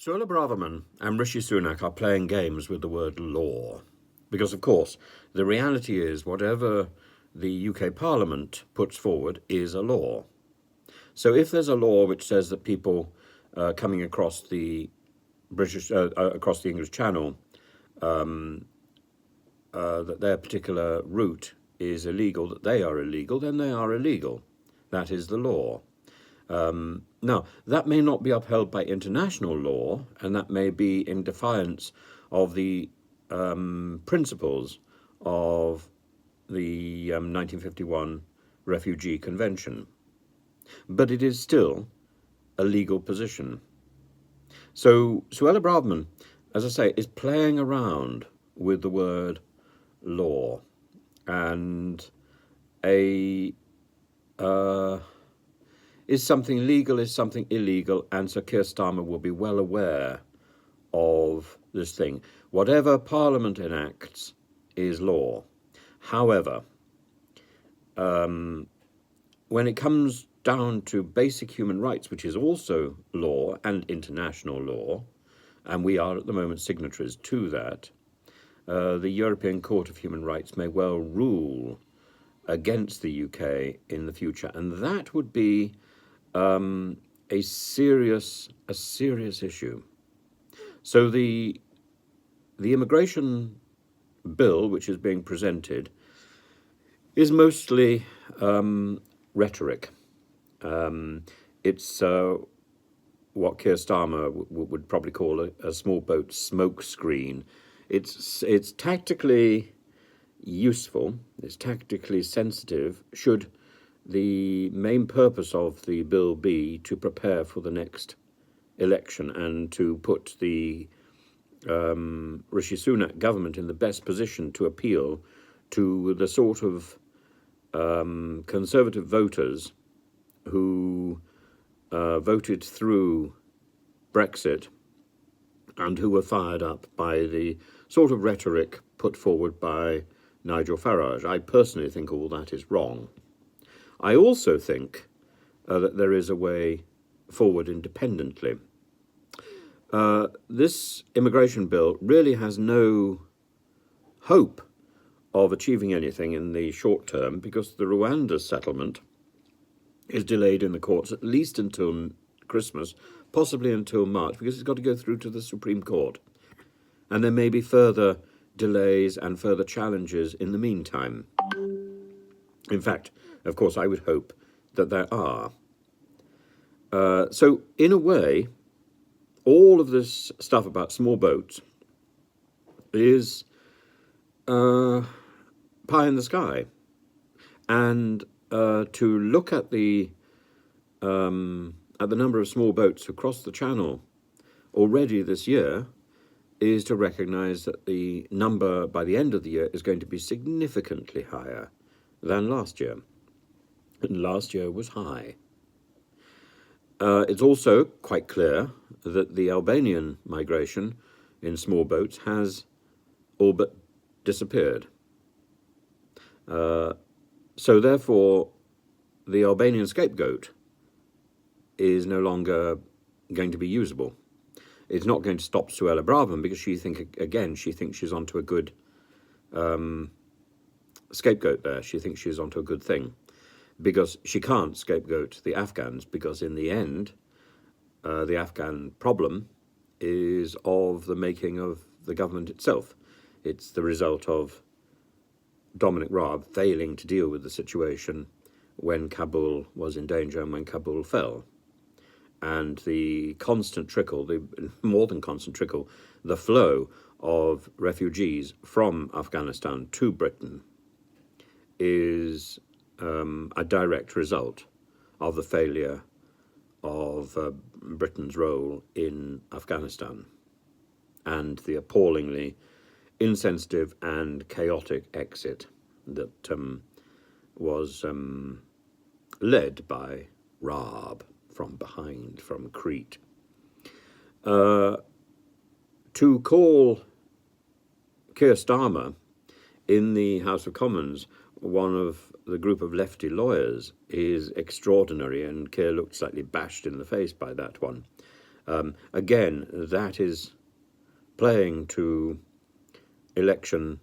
Suella Braverman and Rishi Sunak are playing games with the word law. Because, of course, the reality is whatever the UK Parliament puts forward is a law. So if there's a law which says that people coming across the across the English Channel, that their particular route is illegal, that they are illegal, then they are illegal. That is the law. Now, that may not be upheld by international law, and that may be in defiance of the principles of the 1951 Refugee Convention. But it is still a legal position. So Suella Braverman, as I say, is playing around with the word law, and is something legal, is something illegal, and Sir Keir Starmer will be well aware of this thing. Whatever Parliament enacts is law. However, when it comes down to basic human rights, which is also law and international law, and we are at the moment signatories to that, the European Court of Human Rights may well rule against the UK in the future, and that would be a serious issue. So the immigration bill, which is being presented, is mostly rhetoric. It's what Keir Starmer would probably call a small boat smoke screen. It's tactically useful. It's tactically sensitive. Should the main purpose of the bill be to prepare for the next election and to put the Rishi Sunak government in the best position to appeal to the sort of Conservative voters who voted through Brexit and who were fired up by the sort of rhetoric put forward by Nigel Farage. I personally think all that is wrong. I also think that there is a way forward independently. This immigration bill really has no hope of achieving anything in the short term because the Rwanda settlement is delayed in the courts at least until Christmas, possibly until March, because it's got to go through to the Supreme Court. And there may be further delays and further challenges in the meantime. In fact, of course, I would hope that there are. So, in a way, all of this stuff about small boats is pie in the sky. And to look at the number of small boats who cross the Channel already this year is to recognise that the number by the end of the year is going to be significantly higher than last year. And last year was high. It's also quite clear that the Albanian migration in small boats has all but disappeared. So therefore, the Albanian scapegoat is no longer going to be usable. It's not going to stop Suella Braverman because she thinks she's onto a good scapegoat there. She thinks she's onto a good thing because she can't scapegoat the Afghans because in the end, the Afghan problem is of the making of the government itself. It's the result of Dominic Raab failing to deal with the situation when Kabul was in danger and when Kabul fell. And the constant trickle, the more than constant trickle, the flow of refugees from Afghanistan to Britain is a direct result of the failure of Britain's role in Afghanistan and the appallingly insensitive and chaotic exit that was led by Raab from behind, from Crete. To call Keir Starmer in the House of Commons one of the group of lefty lawyers is extraordinary, and Keir looked slightly bashed in the face by that one. Again, that is playing to election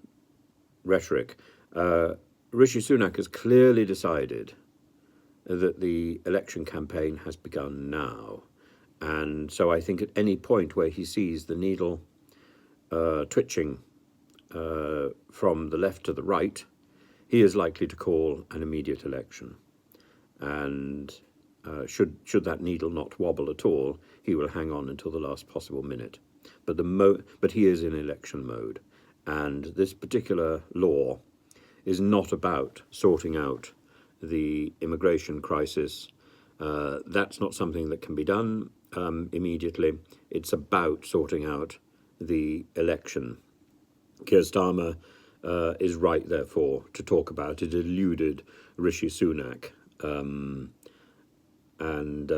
rhetoric. Rishi Sunak has clearly decided that the election campaign has begun now. And so I think at any point where he sees the needle twitching from the left to the right, he is likely to call an immediate election. And should that needle not wobble at all, he will hang on until the last possible minute. But he is in election mode, and this particular law is not about sorting out the immigration crisis. That's not something that can be done immediately. It's about sorting out the election. Keir Starmer is right, therefore, to talk about it. Eluded Rishi Sunak, and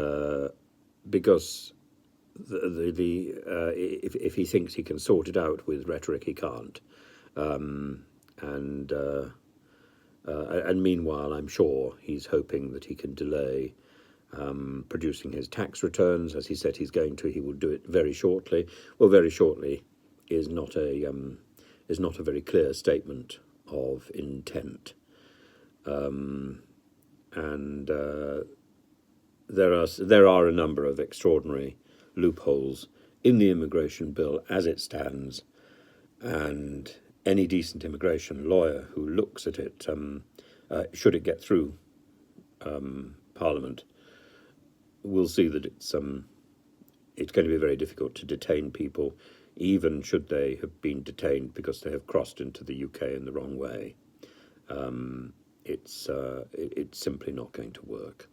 because if he thinks he can sort it out with rhetoric, he can't. And meanwhile, I'm sure he's hoping that he can delay producing his tax returns, as he said he's going to. He will do it very shortly. Well, very shortly is not a very clear statement of intent. There are a number of extraordinary loopholes in the immigration bill as it stands, and any decent immigration lawyer who looks at it, should it get through Parliament, will see that it's going to be very difficult to detain people, even should they have been detained because they have crossed into the UK in the wrong way. It's simply not going to work.